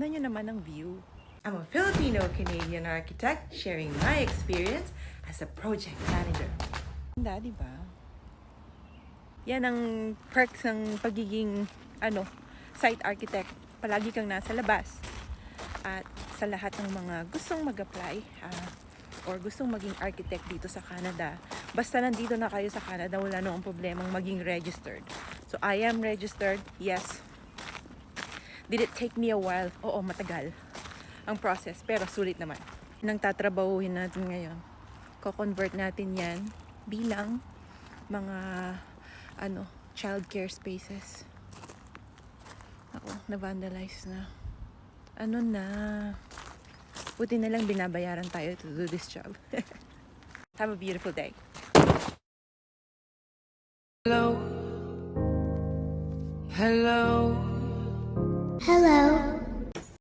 Ano nyo naman ang view? I'm a Filipino-Canadian architect sharing my experience as a project manager. Ganda, di ba? Yan ang perks ng pagiging site architect. Palagi kang nasa labas. At sa lahat ng mga gustong mag-apply or gustong maging architect dito sa Canada, basta nandito na kayo sa Canada, wala namang problemang maging registered. So I am registered, yes. Did it take me a while? Oo, matagal ang process, pero sulit naman. Nang tatrabahuhin natin ngayon, ko-convert natin yan bilang mga childcare spaces. Ako, na-vandalize na. Buti na lang binabayaran tayo to do this job. Have a beautiful day. Hello, hello.